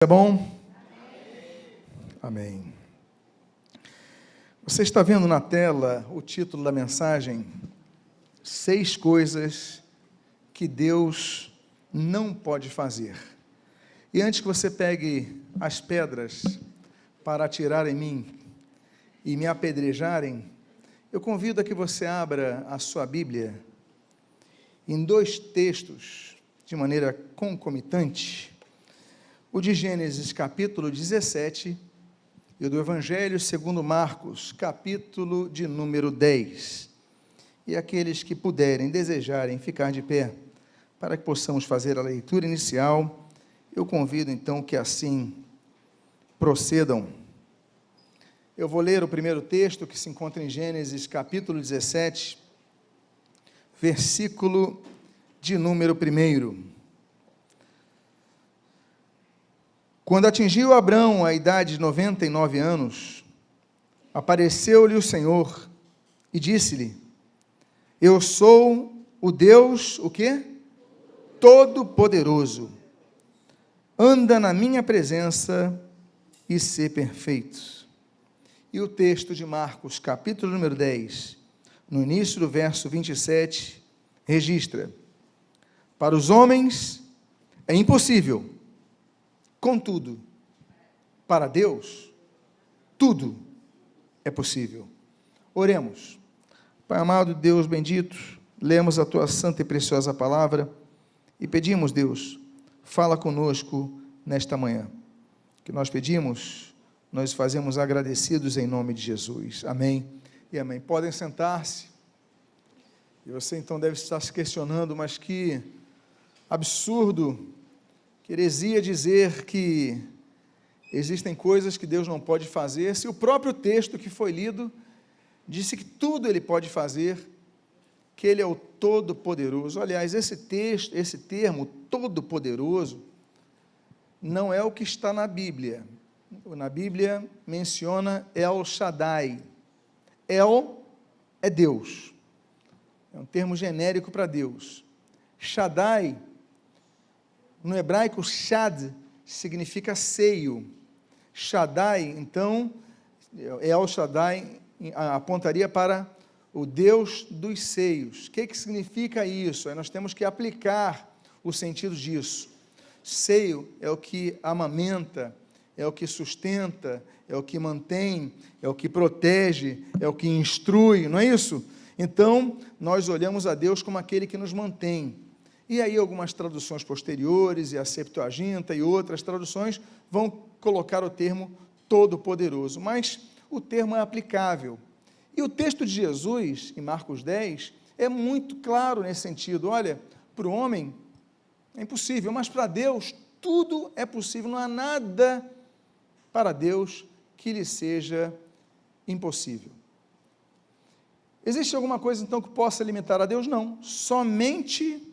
É bom? Amém. Você está vendo na tela o título da mensagem: 6 coisas que Deus não pode fazer. E antes que você pegue as pedras para atirar em mim e me apedrejarem, eu convido a que você abra a sua Bíblia em 2 textos de maneira concomitante. O de Gênesis, capítulo 17, e o do Evangelho segundo Marcos, capítulo de número 10. E aqueles que puderem, desejarem ficar de pé, para que possamos fazer a leitura inicial, eu convido então que assim procedam. Eu vou ler o primeiro texto, que se encontra em Gênesis, capítulo 17, versículo de número 1. Quando atingiu Abrão a idade de 99 anos, apareceu-lhe o Senhor e disse-lhe: Eu sou o Deus, o quê? Todo-Poderoso. Anda na minha presença e sê perfeito. E o texto de Marcos, capítulo número 10, no início do verso 27, registra: Para os homens é impossível, contudo, para Deus, tudo é possível. Oremos. Pai amado, Deus bendito, lemos a Tua santa e preciosa palavra e pedimos, Deus, fala conosco nesta manhã. Que nós pedimos, nós fazemos agradecidos em nome de Jesus. Amém e amém. Podem sentar-se. E você então deve estar se questionando, mas que absurdo, que heresia dizer que existem coisas que Deus não pode fazer, se o próprio texto que foi lido disse que tudo Ele pode fazer, que Ele é o Todo-Poderoso. Aliás, esse termo, Todo-Poderoso, não é o que está na Bíblia. Na Bíblia menciona El Shaddai. El é Deus. É um termo genérico para Deus. Shaddai, no hebraico, Shad significa seio. Shaddai, então, El Shaddai apontaria para o Deus dos seios. O que significa isso? Aí nós temos que aplicar o sentido disso. Seio é o que amamenta, é o que sustenta, é o que mantém, é o que protege, é o que instrui, não é isso? Então, nós olhamos a Deus como aquele que nos mantém. E aí algumas traduções posteriores, e a Septuaginta e outras traduções, vão colocar o termo Todo-Poderoso, mas o termo é aplicável. E o texto de Jesus, em Marcos 10, é muito claro nesse sentido. Olha, para o homem é impossível, mas para Deus tudo é possível, não há nada para Deus que lhe seja impossível. Existe alguma coisa então que possa limitar a Deus? Não, somente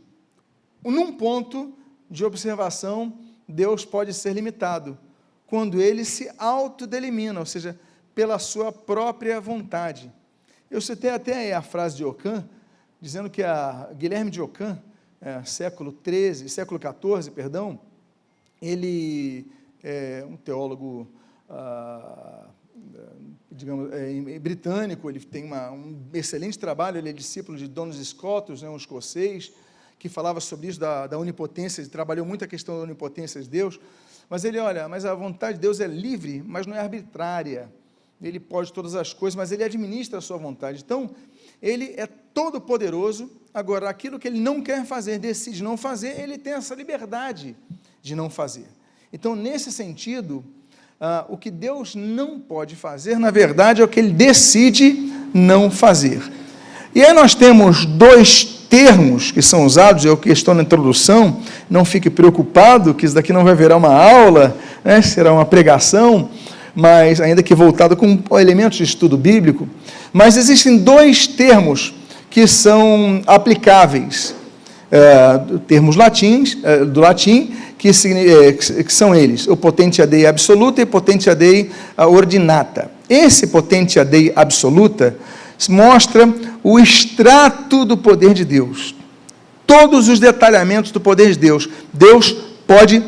num ponto de observação, Deus pode ser limitado, quando Ele se autodelimina, ou seja, pela sua própria vontade. Eu citei até a frase de Ockham, dizendo que Guilherme de Ockham, século XIV, ele é um teólogo, digamos, britânico, ele tem um excelente trabalho, ele é discípulo de Duns Scotus, um escocês, que falava sobre isso, da onipotência, ele trabalhou muito a questão da onipotência de Deus, mas ele, olha, mas a vontade de Deus é livre, mas não é arbitrária, Ele pode todas as coisas, mas Ele administra a sua vontade. Então, Ele é todo poderoso, agora, aquilo que Ele não quer fazer, decide não fazer, Ele tem essa liberdade de não fazer. Então, nesse sentido, o que Deus não pode fazer, na verdade, é o que Ele decide não fazer. E aí nós temos 2 termos que são usados, é o que estou na introdução, não fique preocupado, que isso daqui não vai virar uma aula, né, será uma pregação, mas ainda que voltado com elementos de estudo bíblico, mas existem 2 termos que são aplicáveis, termos do latim, que são eles, o potentia Dei absoluta e potentia Dei ordinata. Esse potentia Dei absoluta mostra o extrato do poder de Deus, todos os detalhamentos do poder de Deus. Deus pode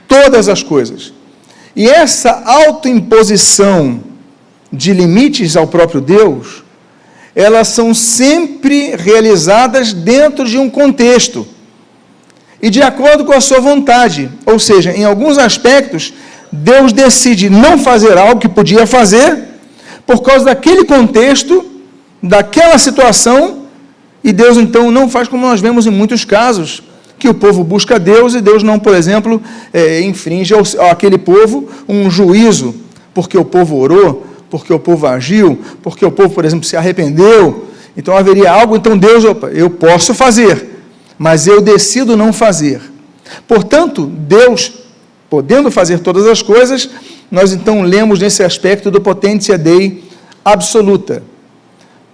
todas as coisas. E essa autoimposição de limites ao próprio Deus, elas são sempre realizadas dentro de um contexto e de acordo com a sua vontade. Ou seja, em alguns aspectos, Deus decide não fazer algo que podia fazer por causa daquele contexto, daquela situação, e Deus então não faz, como nós vemos em muitos casos, que o povo busca Deus e Deus não, por exemplo, infringe àquele povo um juízo, porque o povo orou, porque o povo agiu, porque o povo, por exemplo, se arrependeu. Então haveria algo, então Deus, eu posso fazer, mas eu decido não fazer. Portanto, Deus, podendo fazer todas as coisas, nós então lemos nesse aspecto do Potentia Dei absoluta,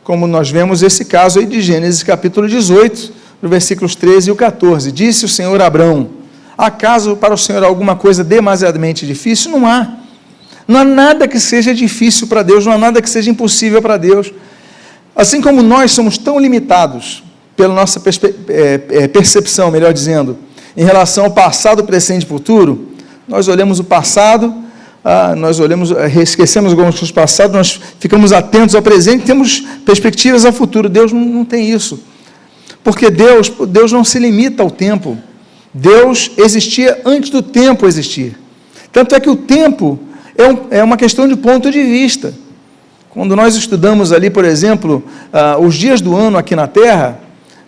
como nós vemos esse caso aí de Gênesis capítulo 18, no versículos 13 e 14. Disse o Senhor a Abrão: acaso para o Senhor alguma coisa demasiadamente difícil? Não há. Não há nada que seja difícil para Deus, não há nada que seja impossível para Deus. Assim como nós somos tão limitados pela nossa percepção, melhor dizendo, em relação ao passado, presente e futuro, nós olhamos o passado, esquecemos algumas coisas do passado, nós ficamos atentos ao presente, temos perspectivas ao futuro. Deus não tem isso. Porque Deus não se limita ao tempo. Deus existia antes do tempo existir. Tanto é que o tempo é uma questão de ponto de vista. Quando nós estudamos ali, por exemplo, os dias do ano aqui na Terra,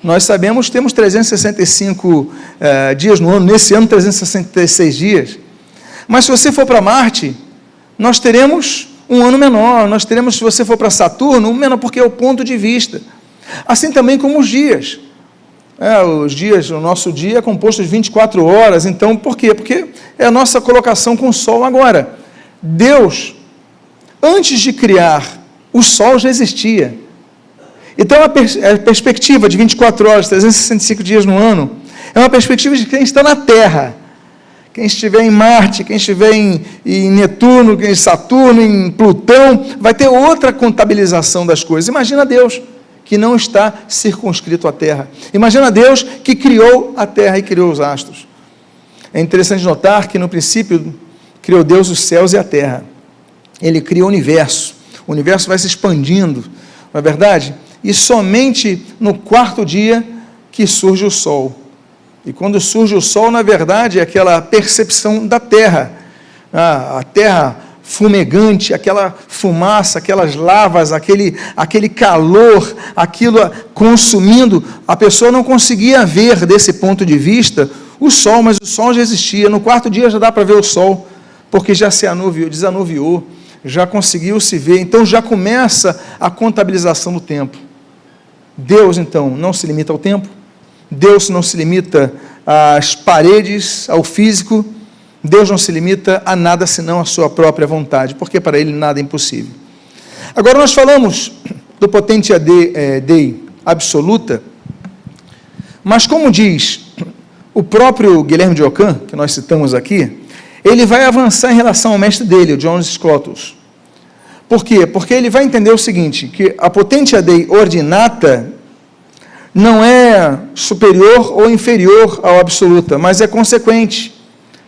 nós sabemos que temos 365 dias no ano, nesse ano 366 dias. Mas se você for para Marte, nós teremos um ano menor, nós teremos, se você for para Saturno, um menor, porque é o ponto de vista. Assim também como os dias. O nosso dia é composto de 24 horas, então por quê? Porque é a nossa colocação com o Sol agora. Deus, antes de criar, o Sol já existia. Então a perspectiva de 24 horas, 365 dias no ano, é uma perspectiva de quem está na Terra. Quem estiver em Marte, quem estiver em Netuno, em Saturno, em Plutão, vai ter outra contabilização das coisas. Imagina Deus, que não está circunscrito à Terra. Imagina Deus que criou a Terra e criou os astros. É interessante notar que no princípio criou Deus os céus e a Terra. Ele criou o universo. O universo vai se expandindo, não é verdade? E somente no quarto dia que surge o Sol. E quando surge o Sol, na verdade, é aquela percepção da Terra. A Terra fumegante, aquela fumaça, aquelas lavas, aquele calor, aquilo consumindo, a pessoa não conseguia ver desse ponto de vista o Sol, mas o Sol já existia. No quarto dia já dá para ver o Sol, porque já se desanuviou, já conseguiu se ver, então já começa a contabilização do tempo. Deus, então, não se limita ao tempo, Deus não se limita às paredes, ao físico, Deus não se limita a nada senão a sua própria vontade, porque para Ele nada é impossível. Agora nós falamos do Potentia Dei absoluta, mas como diz o próprio Guilherme de Ockham, que nós citamos aqui, ele vai avançar em relação ao mestre dele, o John Scotus. Por quê? Porque ele vai entender o seguinte, que a Potentia Dei ordinata não é superior ou inferior ao absoluta, mas é consequente,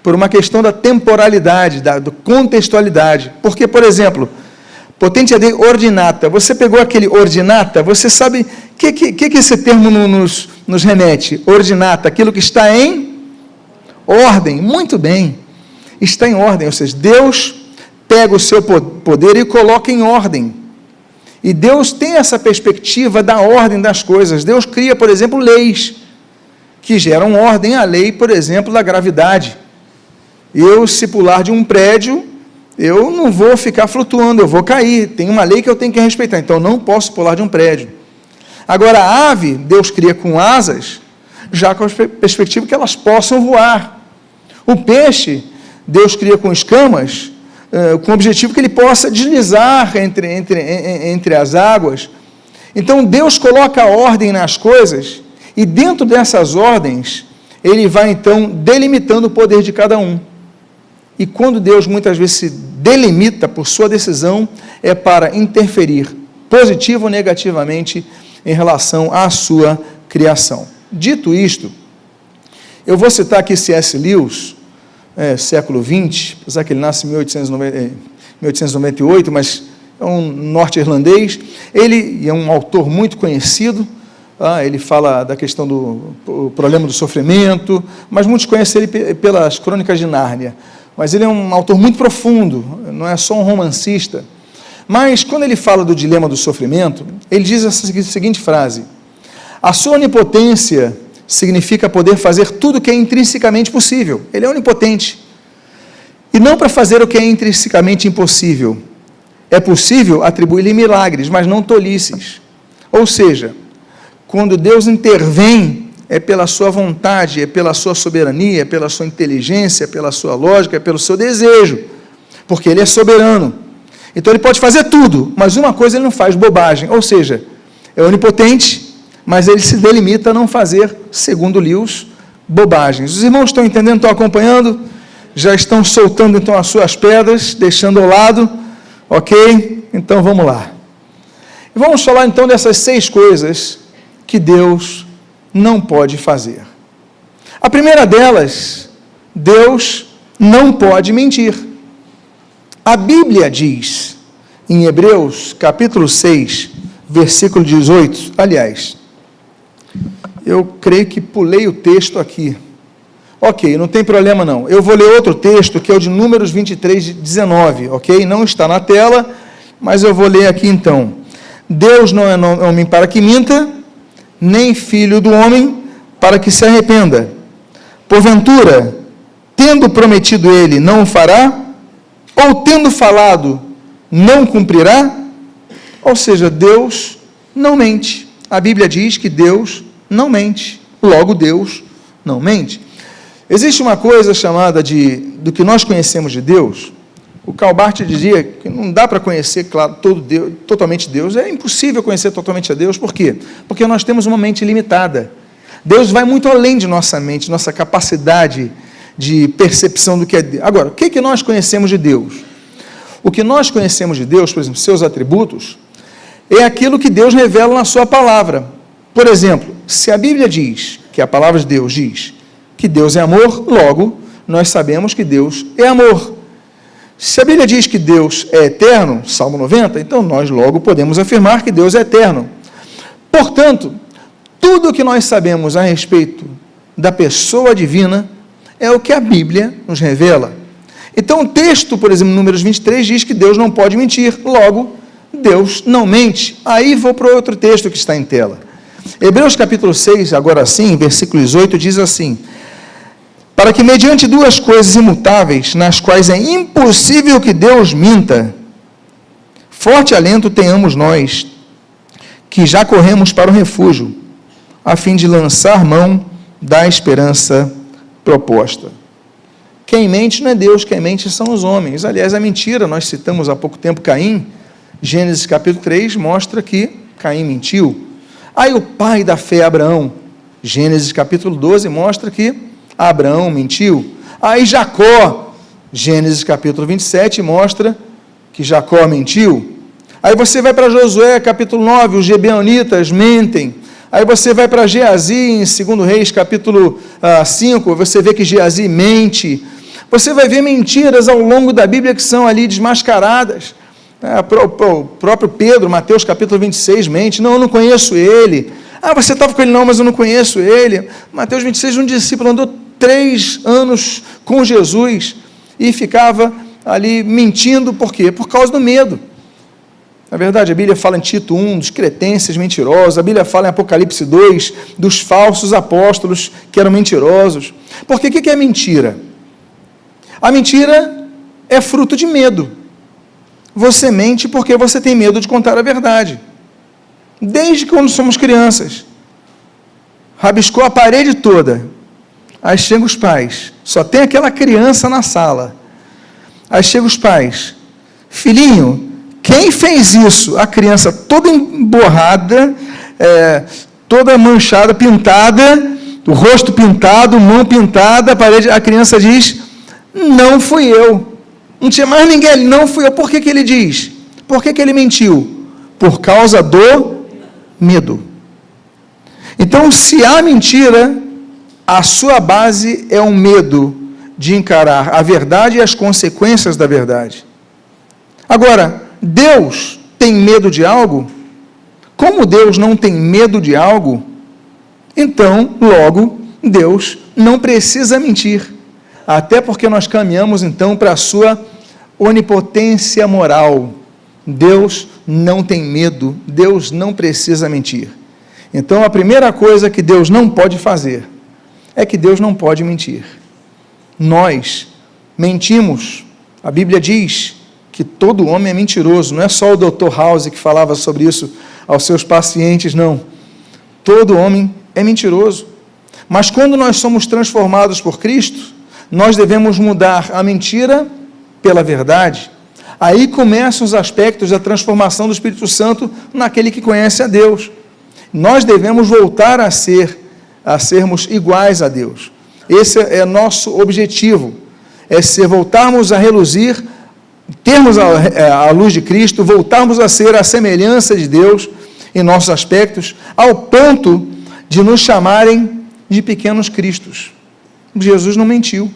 por uma questão da temporalidade, da contextualidade. Porque, por exemplo, Potentia Dei ordinata, você pegou aquele ordinata, você sabe o que esse termo nos remete? Ordinata, aquilo que está em ordem, muito bem, está em ordem, ou seja, Deus pega o seu poder e coloca em ordem. E Deus tem essa perspectiva da ordem das coisas. Deus cria, por exemplo, leis que geram ordem. A lei, por exemplo, da gravidade. Eu, se pular de um prédio, eu não vou ficar flutuando, eu vou cair. Tem uma lei que eu tenho que respeitar, então eu não posso pular de um prédio. Agora, a ave, Deus cria com asas, já com a perspectiva que elas possam voar. O peixe, Deus cria com escamas, com o objetivo que ele possa deslizar entre as águas. Então, Deus coloca a ordem nas coisas, e dentro dessas ordens, ele vai, então, delimitando o poder de cada um. E quando Deus, muitas vezes, se delimita por sua decisão, é para interferir, positivo ou negativamente, em relação à sua criação. Dito isto, eu vou citar aqui C.S. Lewis, século XX, apesar que ele nasce em 1898, mas é um norte-irlandês. Ele é um autor muito conhecido. Ele fala da questão do problema do sofrimento, mas muitos conhecem ele pelas Crônicas de Nárnia. Mas ele é um autor muito profundo, não é só um romancista. Mas, quando ele fala do dilema do sofrimento, ele diz a seguinte frase: a sua onipotência significa poder fazer tudo o que é intrinsecamente possível. Ele é onipotente. E não para fazer o que é intrinsecamente impossível. É possível atribuir-lhe milagres, mas não tolices. Ou seja, quando Deus intervém, é pela sua vontade, é pela sua soberania, é pela sua inteligência, é pela sua lógica, é pelo seu desejo, porque Ele é soberano. Então Ele pode fazer tudo, mas uma coisa Ele não faz: bobagem. Ou seja, é onipotente, mas Ele se delimita a não fazer, segundo Lewis, bobagens. Os irmãos estão entendendo, estão acompanhando? Já estão soltando então as suas pedras, deixando ao lado, ok? Então vamos lá. E vamos falar então dessas 6 coisas que Deus não pode fazer. A primeira delas, Deus não pode mentir. A Bíblia diz, em Hebreus, capítulo 6, versículo 18, aliás, eu creio que pulei o texto aqui. Ok, não tem problema não. Eu vou ler outro texto, que é o de Números 23, 19, ok? Não está na tela, mas eu vou ler aqui então. Deus não é homem para que minta, nem filho do homem para que se arrependa. Porventura, tendo prometido ele, não o fará? Ou tendo falado, não cumprirá? Ou seja, Deus não mente. A Bíblia diz que Deus não mente. Logo, Deus não mente. Existe uma coisa chamada do que nós conhecemos de Deus. O Karl Barth dizia que não dá para conhecer, claro, totalmente Deus. É impossível conhecer totalmente a Deus. Por quê? Porque nós temos uma mente limitada. Deus vai muito além de nossa mente, nossa capacidade de percepção do que é Deus. Agora, o que nós conhecemos de Deus? O que nós conhecemos de Deus, por exemplo, seus atributos, é aquilo que Deus revela na sua palavra. Por exemplo, se a Bíblia diz, que a palavra de Deus diz, que Deus é amor, logo, nós sabemos que Deus é amor. Se a Bíblia diz que Deus é eterno, Salmo 90, então nós logo podemos afirmar que Deus é eterno. Portanto, tudo o que nós sabemos a respeito da pessoa divina é o que a Bíblia nos revela. Então, o texto, por exemplo, Números 23, diz que Deus não pode mentir, logo, Deus não mente. Aí vou para outro texto que está em tela. Hebreus capítulo 6, agora sim, versículo 18, diz assim: para que mediante 2 coisas imutáveis, nas quais é impossível que Deus minta, forte alento tenhamos nós, que já corremos para o refúgio, a fim de lançar mão da esperança proposta. Quem mente não é Deus, quem mente são os homens. Aliás, a mentira, nós citamos há pouco tempo Caim, Gênesis capítulo 3, mostra que Caim mentiu. Aí o pai da fé, Abraão, Gênesis capítulo 12, mostra que Abraão mentiu. Aí Jacó, Gênesis capítulo 27, mostra que Jacó mentiu. Aí você vai para Josué capítulo 9, os gibeonitas mentem. Aí você vai para Geazi, em 2 Reis capítulo 5, você vê que Geazi mente. Você vai ver mentiras ao longo da Bíblia que são ali desmascaradas. O próprio Pedro, Mateus capítulo 26, mente: não, eu não conheço ele. Você estava com ele? Não, mas eu não conheço ele. Mateus 26, um discípulo andou 3 anos com Jesus e ficava ali mentindo. Por quê? Por causa do medo. Na verdade, a Bíblia fala em Tito 1, dos cretenses mentirosos. A Bíblia fala em Apocalipse 2, dos falsos apóstolos que eram mentirosos. Porque o que é mentira? A mentira é fruto de medo. Você mente porque você tem medo de contar a verdade. Desde quando somos crianças. Rabiscou a parede toda. Aí chegam os pais. Só tem aquela criança na sala. Aí chegam os pais. Filhinho, quem fez isso? A criança toda emborrada, toda manchada, pintada, o rosto pintado, mão pintada, a parede. A criança diz: não fui eu. Não tinha mais ninguém ali, não fui eu. Por que ele diz? Por que ele mentiu? Por causa do medo. Então, se há mentira, a sua base é um medo, de encarar a verdade e as consequências da verdade. Agora, Deus tem medo de algo? Como Deus não tem medo de algo, então, logo, Deus não precisa mentir. Até porque nós caminhamos, então, para a sua onipotência moral. Deus não tem medo, Deus não precisa mentir. Então, a primeira coisa que Deus não pode fazer é que Deus não pode mentir. Nós mentimos. A Bíblia diz que todo homem é mentiroso. Não é só o Dr. House que falava sobre isso aos seus pacientes, não. Todo homem é mentiroso. Mas quando nós somos transformados por Cristo, nós devemos mudar a mentira pela verdade. Aí começam os aspectos da transformação do Espírito Santo naquele que conhece a Deus. Nós devemos voltar a sermos iguais a Deus. Esse é nosso objetivo, voltarmos a reluzir, termos a luz de Cristo, voltarmos a ser a semelhança de Deus em nossos aspectos, ao ponto de nos chamarem de pequenos cristos. Jesus não mentiu.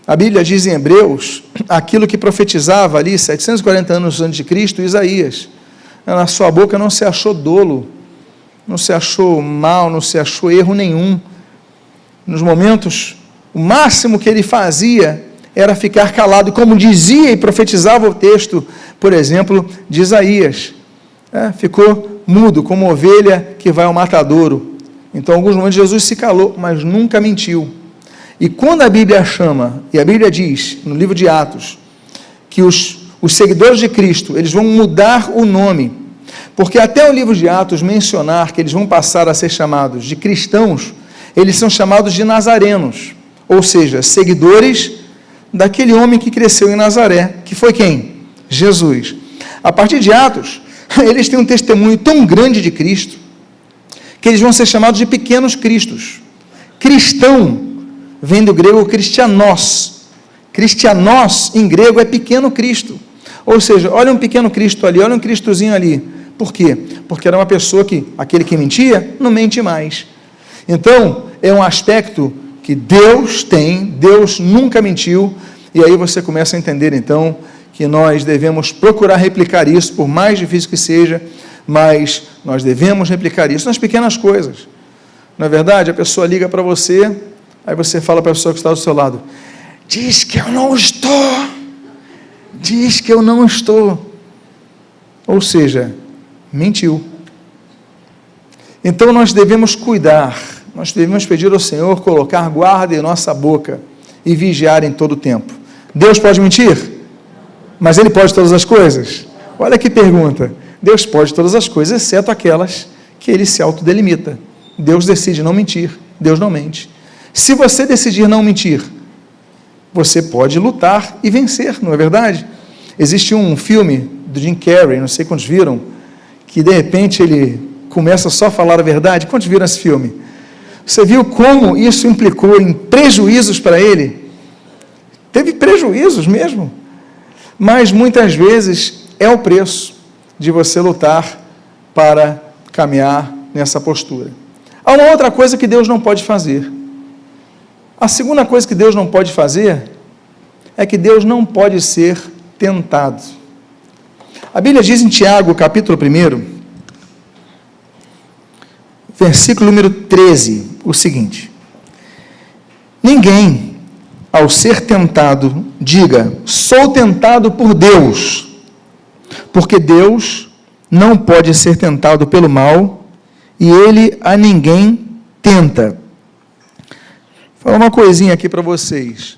A Bíblia diz em Hebreus, aquilo que profetizava ali, 740 anos antes de Cristo, Isaías. Na sua boca não se achou dolo, não se achou mal, não se achou erro nenhum. Nos momentos, o máximo que ele fazia era ficar calado, e como dizia e profetizava o texto, por exemplo, de Isaías, ficou mudo, como ovelha que vai ao matadouro. Então, em alguns momentos, Jesus se calou, mas nunca mentiu. E quando a Bíblia chama, e a Bíblia diz, no livro de Atos, que os seguidores de Cristo, eles vão mudar o nome, porque até o livro de Atos mencionar que eles vão passar a ser chamados de cristãos, eles são chamados de nazarenos, ou seja, seguidores daquele homem que cresceu em Nazaré, que foi quem? Jesus. A partir de Atos, eles têm um testemunho tão grande de Cristo, que eles vão ser chamados de pequenos cristos. Cristão vem do grego cristianos. Cristianos, em grego, é pequeno Cristo. Ou seja, olha um pequeno Cristo ali, olha um Cristozinho ali. Por quê? Porque era uma pessoa que, aquele que mentia, não mente mais. Então, é um aspecto que Deus tem, Deus nunca mentiu, e aí você começa a entender, então, que nós devemos procurar replicar isso, por mais difícil que seja, mas nós devemos replicar isso nas pequenas coisas. Não é verdade? A pessoa liga para você, aí você fala para a pessoa que está do seu lado, diz que eu não estou, diz que eu não estou. Ou seja, mentiu. Então nós devemos cuidar, nós devemos pedir ao Senhor colocar guarda em nossa boca e vigiar em todo o tempo. Deus pode mentir? Mas Ele pode todas as coisas? Olha que pergunta. Deus pode todas as coisas, exceto aquelas que Ele se autodelimita. Deus decide não mentir, Deus não mente. Se você decidir não mentir, você pode lutar e vencer, não é verdade? Existe um filme do Jim Carrey, não sei quantos viram, que de repente ele começa só a falar a verdade. Quantos viram esse filme? Você viu como isso implicou em prejuízos para ele? Teve prejuízos mesmo, mas muitas vezes é o preço de você lutar para caminhar nessa postura. Há uma outra coisa que Deus não pode fazer. A segunda coisa que Deus não pode fazer é que Deus não pode ser tentado. A Bíblia diz em Tiago, capítulo 1, versículo número 13, o seguinte: ninguém, ao ser tentado, diga, sou tentado por Deus, porque Deus não pode ser tentado pelo mal, e Ele a ninguém tenta. Vou falar uma coisinha aqui para vocês.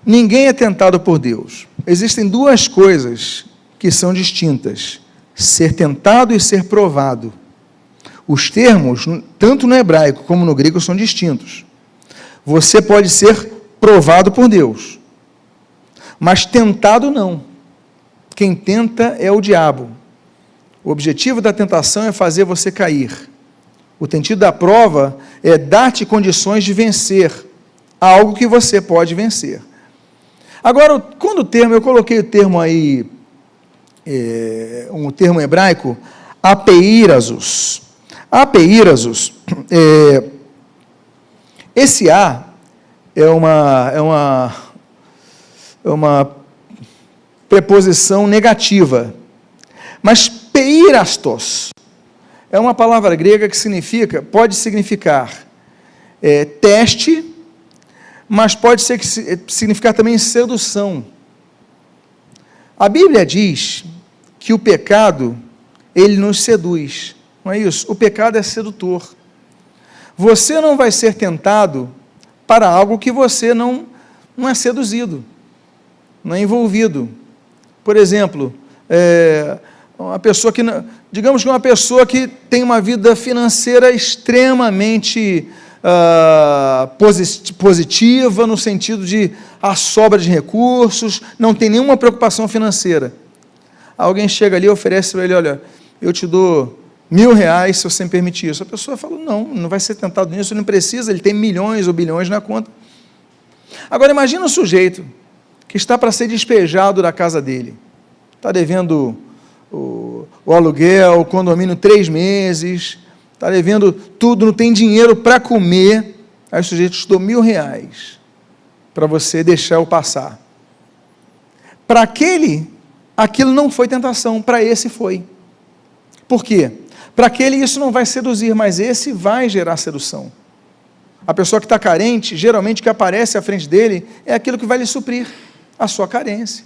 Ninguém é tentado por Deus. Existem duas coisas que são distintas: ser tentado e ser provado. Os termos, tanto no hebraico como no grego, são distintos. Você pode ser provado por Deus, mas tentado não. Quem tenta é o diabo. O objetivo da tentação é fazer você cair. O sentido da prova é dar-te condições de vencer algo que você pode vencer. Agora, quando o termo, eu coloquei o termo aí, um termo hebraico, apeirasos. Apeirasos, esse A é uma preposição negativa. Mas peirastos é uma palavra grega que pode significar teste, mas pode significar também sedução. A Bíblia diz que o pecado, ele nos seduz, não é isso? O pecado é sedutor. Você não vai ser tentado para algo que você não é seduzido, não é envolvido. Por exemplo, digamos que uma pessoa que tem uma vida financeira extremamente positiva, no sentido de a sobra de recursos, não tem nenhuma preocupação financeira. Alguém chega ali e oferece para ele, olha, eu te dou R$1.000 se você me permitir isso. A pessoa fala, não vai ser tentado nisso, não precisa, ele tem milhões ou bilhões na conta. Agora imagina um sujeito que está para ser despejado da casa dele, está devendo o aluguel, o condomínio 3 meses, está devendo tudo, não tem dinheiro para comer, aí o sujeito te dou R$1.000 para você deixar eu passar. Para aquilo não foi tentação, para esse foi. Por quê? Para aquele isso não vai seduzir, mas esse vai gerar sedução. A pessoa que está carente, geralmente o que aparece à frente dele é aquilo que vai lhe suprir a sua carência.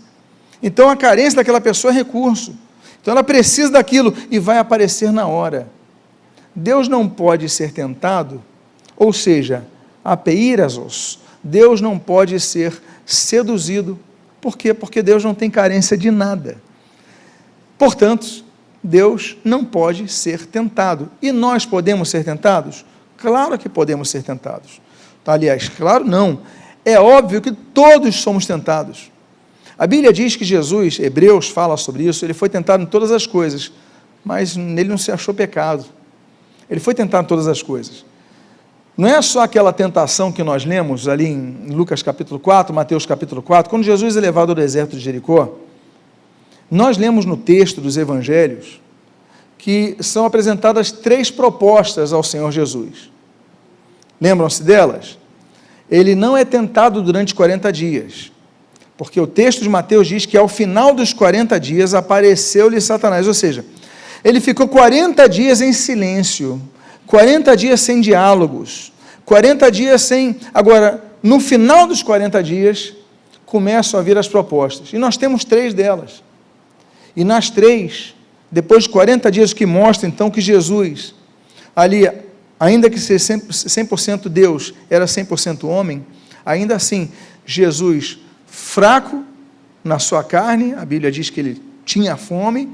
Então a carência daquela pessoa é recurso. Então ela precisa daquilo e vai aparecer na hora. Deus não pode ser tentado, ou seja, apeirazos, Deus não pode ser seduzido. Por quê? Porque Deus não tem carência de nada. Portanto, Deus não pode ser tentado. E nós podemos ser tentados? Claro que podemos ser tentados. Aliás, claro não. É óbvio que todos somos tentados. A Bíblia diz que Jesus, Hebreus fala sobre isso, ele foi tentado em todas as coisas, mas nele não se achou pecado. Ele foi tentado em todas as coisas. Não é só aquela tentação que nós lemos ali em Lucas capítulo 4, Mateus capítulo 4, quando Jesus é levado ao deserto de Jericó, nós lemos no texto dos evangelhos que são apresentadas 3 propostas ao Senhor Jesus. Lembram-se delas? Ele não é tentado durante 40 dias, porque o texto de Mateus diz que ao final dos 40 dias apareceu-lhe Satanás, ou seja, ele ficou 40 dias em silêncio, 40 dias sem diálogos, 40 dias sem... Agora, no final dos 40 dias, começam a vir as propostas, e nós temos 3 delas. E nas 3, depois de 40 dias, que mostra então que Jesus, ali, ainda que ser 100% Deus, era 100% homem, ainda assim, Jesus, fraco na sua carne, a Bíblia diz que ele tinha fome,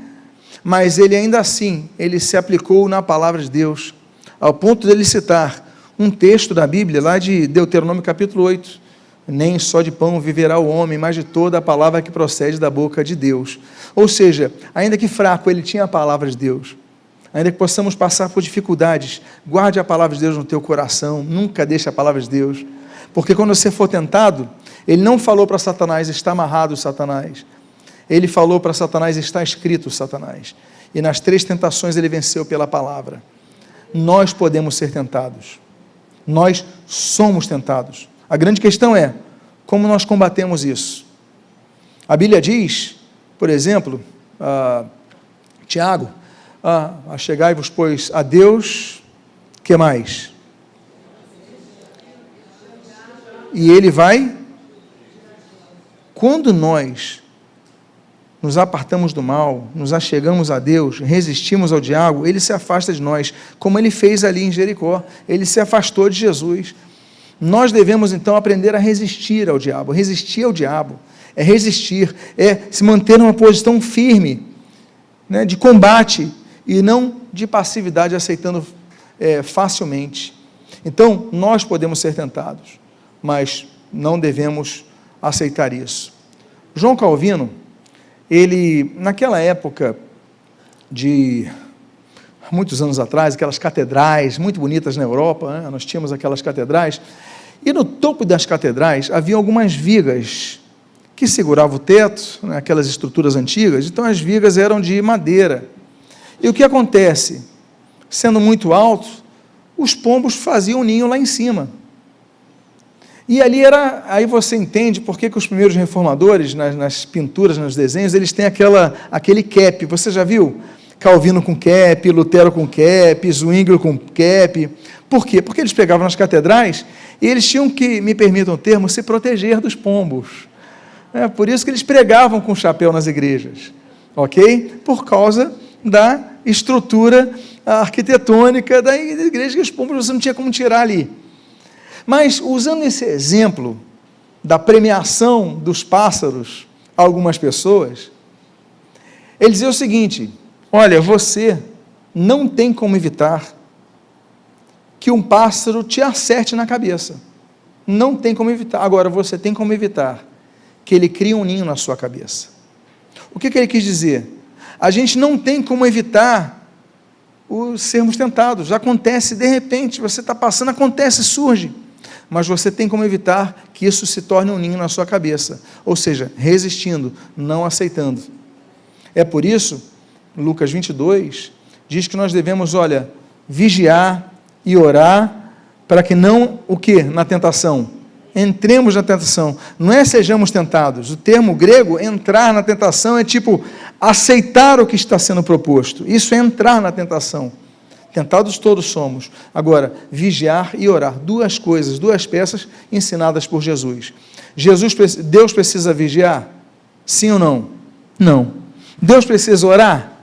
mas ele ainda assim, ele se aplicou na palavra de Deus, ao ponto de ele citar um texto da Bíblia, lá de Deuteronômio capítulo 8, nem só de pão viverá o homem, mas de toda a palavra que procede da boca de Deus. Ou seja, ainda que fraco, ele tinha a palavra de Deus. Ainda que possamos passar por dificuldades, guarde a palavra de Deus no teu coração, nunca deixe a palavra de Deus, porque quando você for tentado, ele não falou para Satanás, está amarrado Satanás. Ele falou para Satanás, está escrito Satanás. E nas 3 tentações ele venceu pela palavra. Nós podemos ser tentados. Nós somos tentados. A grande questão é, como nós combatemos isso? A Bíblia diz, por exemplo, Tiago, achegai-vos, pois, a Deus, que mais? E ele vai, quando nós nos apartamos do mal, nos achegamos a Deus, resistimos ao diabo, ele se afasta de nós, como ele fez ali em Jericó, ele se afastou de Jesus. Nós devemos então aprender a resistir ao diabo. Resistir ao diabo é resistir, é se manter numa posição firme, né, de combate e não de passividade, aceitando facilmente. Então, nós podemos ser tentados, mas não devemos aceitar isso. João Calvino, ele, naquela época de muitos anos atrás, aquelas catedrais muito bonitas na Europa, né? Nós tínhamos aquelas catedrais, e no topo das catedrais havia algumas vigas que seguravam o teto, né? Aquelas estruturas antigas, então as vigas eram de madeira. E o que acontece? Sendo muito alto, os pombos faziam um ninho lá em cima. E ali aí você entende por que os primeiros reformadores, nas pinturas, nos desenhos, eles têm aquele cap, você já viu? Calvino com cap, Lutero com cap, Zwinglio com cap. Por quê? Porque eles pegavam nas catedrais e eles tinham que, me permitam o termo, se proteger dos pombos. Por isso que eles pregavam com chapéu nas igrejas, ok? Por causa da estrutura arquitetônica da igreja, que os pombos você não tinha como tirar ali. Mas, usando esse exemplo da premiação dos pássaros a algumas pessoas, ele dizia o seguinte: olha, você não tem como evitar que um pássaro te acerte na cabeça. Não tem como evitar. Agora, você tem como evitar que ele crie um ninho na sua cabeça. O que ele quis dizer? A gente não tem como evitar sermos tentados. Acontece, de repente, você está passando, acontece, surge. Mas você tem como evitar que isso se torne um ninho na sua cabeça. Ou seja, resistindo, não aceitando. É por isso, Lucas 22, diz que nós devemos, olha, vigiar e orar para que não, o quê? Na tentação. Entremos na tentação. Não é sejamos tentados. O termo grego, entrar na tentação, é tipo aceitar o que está sendo proposto. Isso é entrar na tentação. Tentados todos somos. Agora, vigiar e orar. Duas coisas, duas peças ensinadas por Jesus. Deus precisa vigiar? Sim ou não? Não. Deus precisa orar?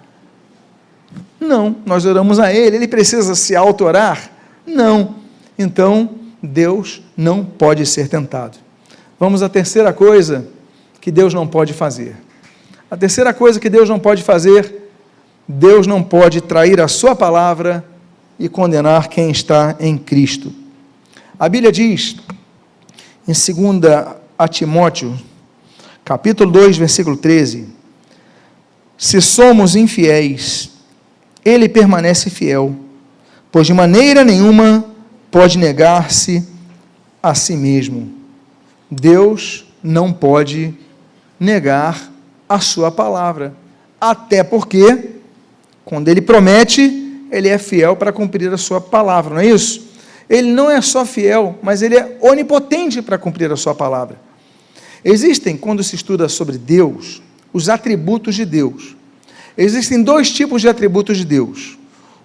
Não. Nós oramos a Ele. Ele precisa se auto-orar? Não. Então, Deus não pode ser tentado. Vamos à terceira coisa que Deus não pode fazer. A terceira coisa que Deus não pode fazer: Deus não pode trair a sua palavra e condenar quem está em Cristo. A Bíblia diz, em 2 Timóteo, capítulo 2, versículo 13, se somos infiéis, Ele permanece fiel, pois de maneira nenhuma pode negar-se a si mesmo. Deus não pode negar a sua palavra, até porque, quando Ele promete, Ele é fiel para cumprir a sua palavra, não é isso? Ele não é só fiel, mas Ele é onipotente para cumprir a sua palavra. Existem, quando se estuda sobre Deus, os atributos de Deus. Existem dois tipos de atributos de Deus: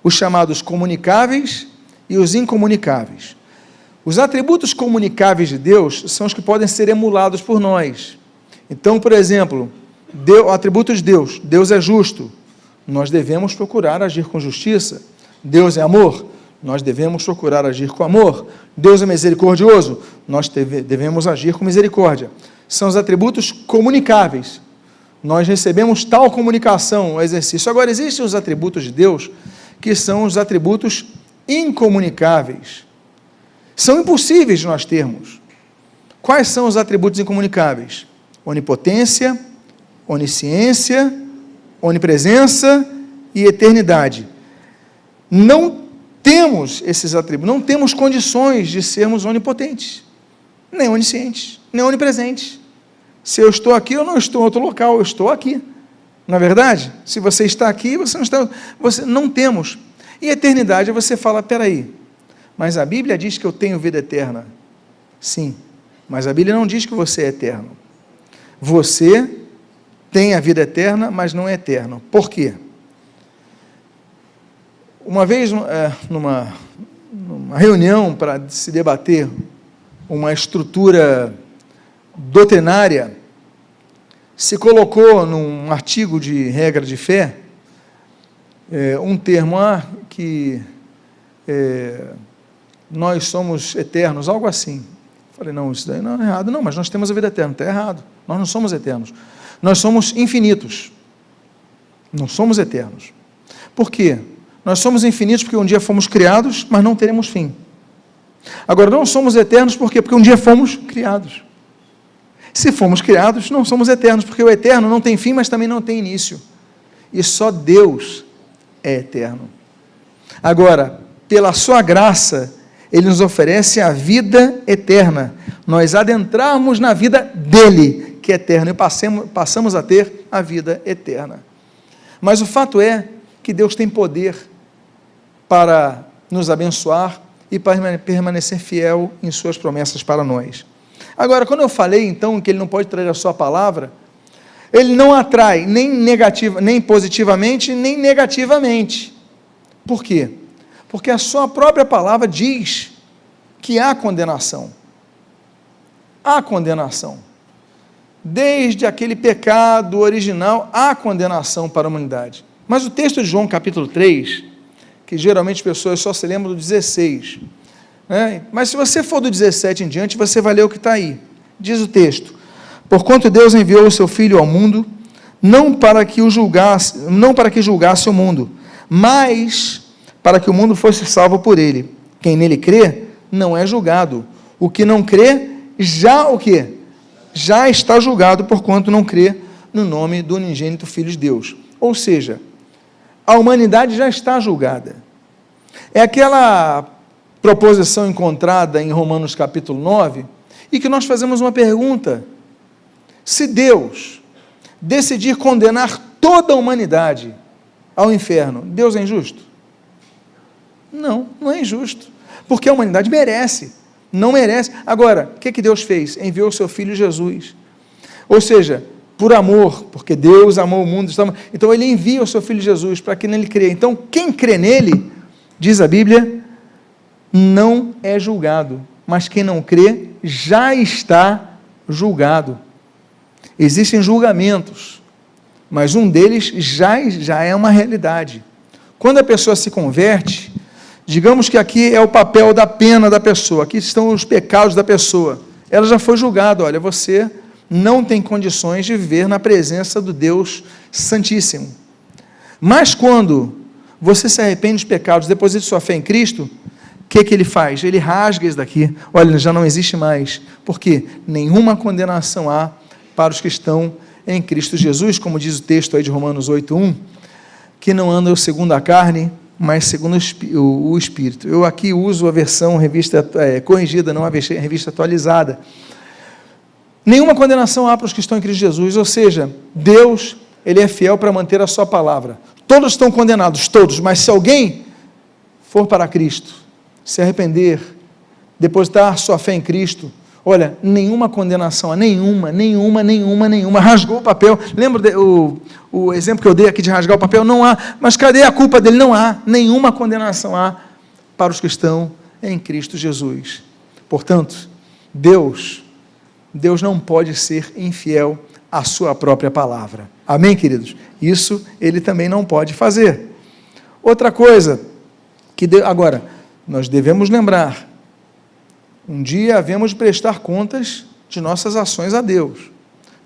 os chamados comunicáveis e os incomunicáveis. Os atributos comunicáveis de Deus são os que podem ser emulados por nós. Então, por exemplo, atributos de Deus: Deus é justo, nós devemos procurar agir com justiça. Deus é amor, nós devemos procurar agir com amor. Deus é misericordioso, nós devemos agir com misericórdia. São os atributos comunicáveis. Nós recebemos tal comunicação, o exercício. Agora, existem os atributos de Deus, que são os atributos incomunicáveis. São impossíveis de nós termos. Quais são os atributos incomunicáveis? Onipotência, onisciência, onipresença e eternidade. Não temos esses atributos, não temos condições de sermos onipotentes, nem oniscientes, nem onipresentes. Se eu estou aqui, eu não estou em outro local, eu estou aqui. Não é verdade? Se você está aqui, você não está... não temos. E eternidade, você fala, peraí, mas a Bíblia diz que eu tenho vida eterna. Sim, mas a Bíblia não diz que você é eterno. Você tem a vida eterna, mas não é eterno. Por quê? Uma vez, numa reunião para se debater uma estrutura doutrinária, se colocou num artigo de regra de fé um termo que nós somos eternos, algo assim. Falei, não, isso daí não é errado. Não, mas nós temos a vida eterna. Está errado. Nós não somos eternos. Nós somos infinitos. Não somos eternos. Por quê? Nós somos infinitos porque um dia fomos criados, mas não teremos fim. Agora, não somos eternos por quê? Porque um dia fomos criados. Se fomos criados, não somos eternos, porque o eterno não tem fim, mas também não tem início. E só Deus é eterno. Agora, pela sua graça, Ele nos oferece a vida eterna. Nós adentrarmos na vida dEle, que é eterno, e passamos a ter a vida eterna. Mas o fato é que Deus tem poder para nos abençoar e para permanecer fiel em suas promessas para nós. Agora, quando eu falei, então, que ele não pode trazer a sua palavra, ele não atrai nem positivamente, nem negativamente. Por quê? Porque a sua própria palavra diz que há condenação. Há condenação. Desde aquele pecado original, há condenação para a humanidade. Mas o texto de João, capítulo 3, que geralmente as pessoas só se lembram do 16, né? Mas se você for do 17 em diante, você vai ler o que está aí. Diz o texto: porquanto Deus enviou o seu Filho ao mundo, não para que julgasse o mundo, mas para que o mundo fosse salvo por ele. Quem nele crê, não é julgado. O que não crê, já o quê? Já está julgado, porquanto não crê no nome do unigênito Filho de Deus. Ou seja, a humanidade já está julgada. É aquela proposição encontrada em Romanos capítulo 9, e que nós fazemos uma pergunta: se Deus decidir condenar toda a humanidade ao inferno, Deus é injusto? Não, não é injusto, porque a humanidade merece, não merece. Agora, o que Deus fez? Enviou o seu Filho Jesus, ou seja, por amor, porque Deus amou o mundo, então ele envia o seu Filho Jesus para que nele crê. Então, quem crê nele, diz a Bíblia, não é julgado, mas quem não crê já está julgado. Existem julgamentos, mas um deles já é uma realidade. Quando a pessoa se converte, digamos que aqui é o papel da pena da pessoa, aqui estão os pecados da pessoa, ela já foi julgada: olha, você não tem condições de viver na presença do Deus Santíssimo. Mas quando você se arrepende dos pecados, deposita sua fé em Cristo, o que ele faz? Ele rasga isso daqui, olha, já não existe mais, porque nenhuma condenação há para os que estão em Cristo Jesus, como diz o texto aí de Romanos 8:1, que não andam segundo a carne, mas segundo o Espírito. Eu aqui uso a versão revista corrigida, não a revista atualizada. Nenhuma condenação há para os que estão em Cristo Jesus, ou seja, Deus, ele é fiel para manter a sua palavra. Todos estão condenados, todos, mas se alguém for para Cristo, se arrepender, depositar sua fé em Cristo, olha, nenhuma condenação, nenhuma, rasgou o papel. Lembra o exemplo que eu dei aqui de rasgar o papel? Não há, mas cadê a culpa dele? Não há, nenhuma condenação há para os que estão em Cristo Jesus. Portanto, Deus não pode ser infiel à sua própria palavra. Amém, queridos? Isso ele também não pode fazer. Outra coisa, agora, nós devemos lembrar, um dia havemos de prestar contas de nossas ações a Deus,